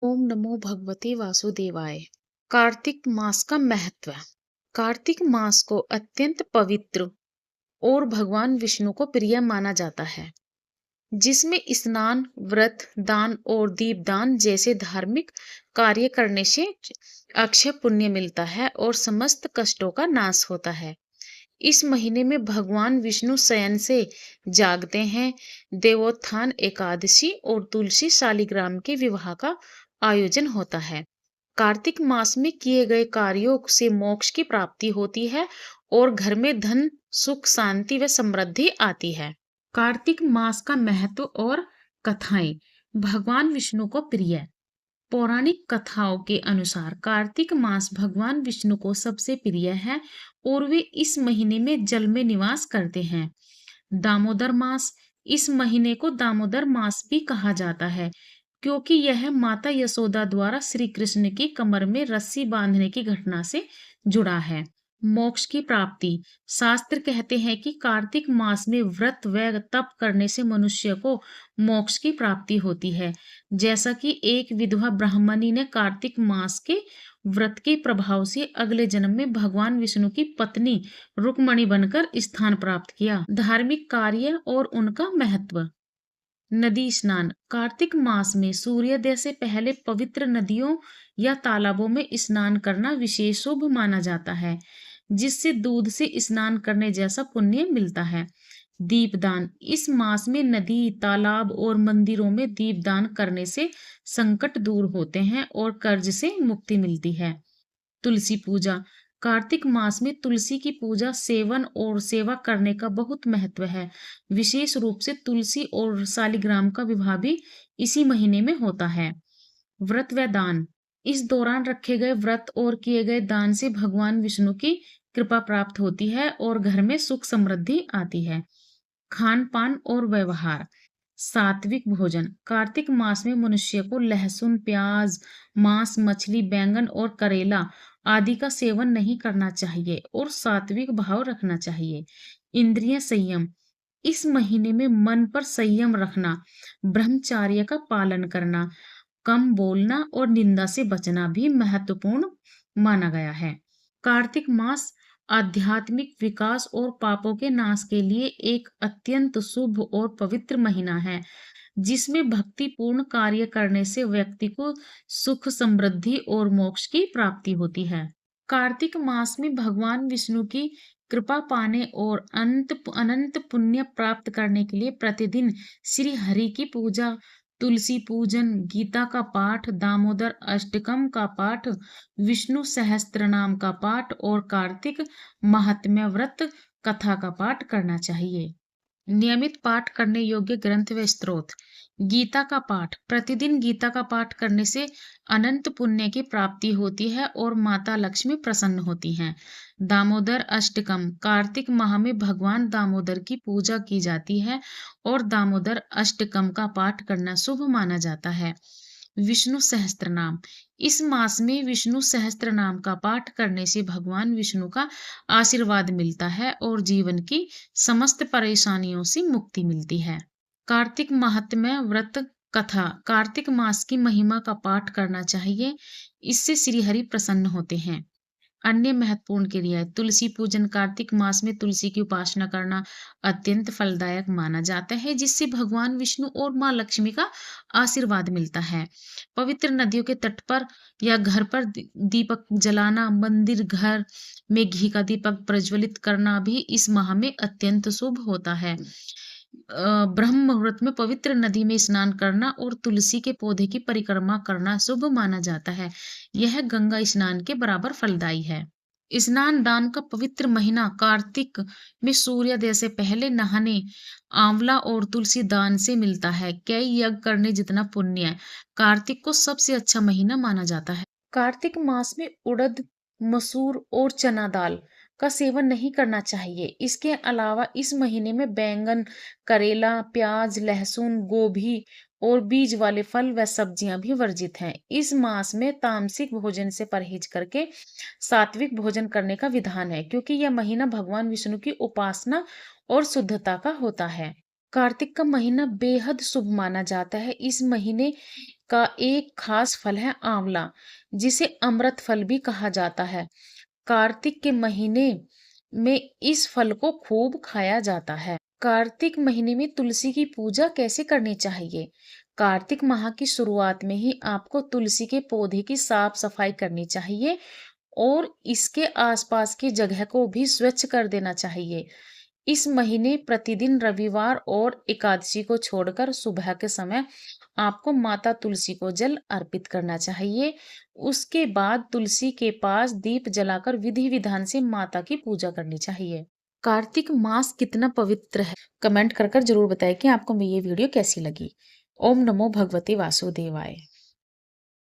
ओम नमो भगवते वासुदेवाय। कार्तिक मास का महत्व। कार्तिक मास को अत्यंत पवित्र और भगवान विष्णु को प्रिय माना जाता है, जिसमें स्नान, व्रत, दान और दीपदान जैसे धार्मिक कार्य करने से अक्षय पुण्य मिलता है और समस्त कष्टों का नाश होता है। इस महीने में भगवान विष्णु शयन से जागते हैं। देवोत्थान एकादशी और तुलसी शालिग्राम के विवाह का आयोजन होता है। कार्तिक मास में किए गए कार्यों से मोक्ष की प्राप्ति होती है और घर में धन, सुख, शांति व समृद्धि आती है। कार्तिक मास का महत्व और कथाएं। भगवान विष्णु को प्रिय। पौराणिक कथाओं के अनुसार कार्तिक मास भगवान विष्णु को सबसे प्रिय है और वे इस महीने में जल में निवास करते हैं। दामोदर मास। इस महीने को दामोदर मास भी कहा जाता है, क्योंकि यह माता यशोदा द्वारा श्री कृष्ण की कमर में रस्सी बांधने की घटना से जुड़ा है। मोक्ष की प्राप्ति। शास्त्र कहते हैं कि कार्तिक मास में व्रत व तप करने से मनुष्य को मोक्ष की प्राप्ति होती है। जैसा कि एक विधवा ब्राह्मणी ने कार्तिक मास के व्रत के प्रभाव से अगले जन्म में भगवान विष्णु की पत्नी रुक्मणी बनकर स्थान प्राप्त किया। धार्मिक कार्य और उनका महत्व। नदी स्नान। कार्तिक मास में सूर्योदय से पहले पवित्र नदियों या तालाबों में स्नान करना विशेष शुभ माना जाता है, जिससे दूध से स्नान करने जैसा पुण्य मिलता है। दीपदान। इस मास में नदी, तालाब और मंदिरों में दीपदान करने से संकट दूर होते हैं और कर्ज से मुक्ति मिलती है। तुलसी पूजा। कार्तिक मास में तुलसी की पूजा, सेवन और सेवा करने का बहुत महत्व है। विशेष रूप से तुलसी और शालिग्राम का विवाह भी इसी महीने में होता है। व्रत व दान। इस दौरान रखे गए व्रत और किए गए दान से भगवान विष्णु की कृपा प्राप्त होती है और घर में सुख समृद्धि आती है। खान पान और व्यवहार। सात्विक भोजन। कार्तिक मास में मनुष्य को लहसुन, प्याज, मांस, मछली, बैंगन और करेला आदि का सेवन नहीं करना चाहिए और सात्विक भाव रखना चाहिए। इंद्रिय संयम। इस महीने में मन पर संयम रखना, ब्रह्मचार्य का पालन करना, कम बोलना और निंदा से बचना भी महत्वपूर्ण माना गया है। कार्तिक मास आध्यात्मिक विकास और पापों के नाश के लिए एक अत्यंत शुभ और पवित्र महीना है, जिसमें भक्तिपूर्ण कार्य करने से व्यक्ति को सुख, समृद्धि और मोक्ष की प्राप्ति होती है। कार्तिक मास में भगवान विष्णु की कृपा पाने और अनंत पुण्य प्राप्त करने के लिए प्रतिदिन श्री हरि की पूजा, तुलसी पूजन, गीता का पाठ, दामोदर अष्टकम का पाठ, विष्णु सहस्त्रनाम का पाठ और कार्तिक महात्म्य व्रत कथा का पाठ करना चाहिए। नियमित पाठ करने योग्य ग्रंथ व स्त्रोत। गीता का पाठ। प्रतिदिन गीता का पाठ करने से अनंत पुण्य की प्राप्ति होती है और माता लक्ष्मी प्रसन्न होती हैं। दामोदर अष्टकम। कार्तिक माह में भगवान दामोदर की पूजा की जाती है और दामोदर अष्टकम का पाठ करना शुभ माना जाता है। विष्णु सहस्त्रनाम। इस मास में विष्णु सहस्त्रनाम का पाठ करने से भगवान विष्णु का आशीर्वाद मिलता है और जीवन की समस्त परेशानियों से मुक्ति मिलती है। कार्तिक महात्म्य व्रत कथा। कार्तिक मास की महिमा का पाठ करना चाहिए, इससे श्री हरि प्रसन्न होते हैं। अन्य महत्वपूर्ण क्रिया। तुलसी पूजन। कार्तिक मास में तुलसी की उपासना करना अत्यंत फलदायक माना जाता है, जिससे भगवान विष्णु और माँ लक्ष्मी का आशीर्वाद मिलता है। पवित्र नदियों के तट पर या घर पर दीपक जलाना, मंदिर, घर में घी का दीपक प्रज्वलित करना भी इस माह में अत्यंत शुभ होता है। ब्रह्म मुहूर्त में पवित्र नदी में स्नान करना और तुलसी के पौधे की परिक्रमा करना शुभ माना जाता है। यह गंगा स्नान के बराबर फलदायी है। स्नान दान का पवित्र महीना। कार्तिक में सूर्योदय से पहले नहाने, आंवला और तुलसी दान से मिलता है कई यज्ञ करने जितना पुण्य है। कार्तिक को सबसे अच्छा महीना माना जाता है। कार्तिक मास में उड़द, मसूर और चना दाल का सेवन नहीं करना चाहिए। इसके अलावा इस महीने में बैंगन, करेला, प्याज, लहसुन, गोभी और बीज वाले फल व सब्जियां भी वर्जित हैं। इस मास में तामसिक भोजन से परहेज करके सात्विक भोजन करने का विधान है, क्योंकि यह महीना भगवान विष्णु की उपासना और शुद्धता का होता है। कार्तिक का महीना बेहद शुभ माना जाता है। इस महीने का एक खास फल है आंवला, जिसे अमृत फल भी कहा जाता है। कार्तिक के महीने में इस फल को खूब खाया जाता है। कार्तिक महीने में तुलसी की पूजा कैसे करनी चाहिए? कार्तिक माह की शुरुआत में ही आपको तुलसी के पौधे की साफ सफाई करनी चाहिए और इसके आसपास की जगह को भी स्वच्छ कर देना चाहिए। इस महीने प्रतिदिन रविवार और एकादशी को छोड़कर सुबह के समय आपको माता तुलसी को जल अर्पित करना चाहिए। उसके बाद तुलसी के पास दीप जलाकर विधि विधान से माता की पूजा करनी चाहिए। कार्तिक मास कितना पवित्र है? कमेंट कर जरूर बताएं कि आपको ये वीडियो कैसी लगी। ओम नमो भगवते वासुदेवाय।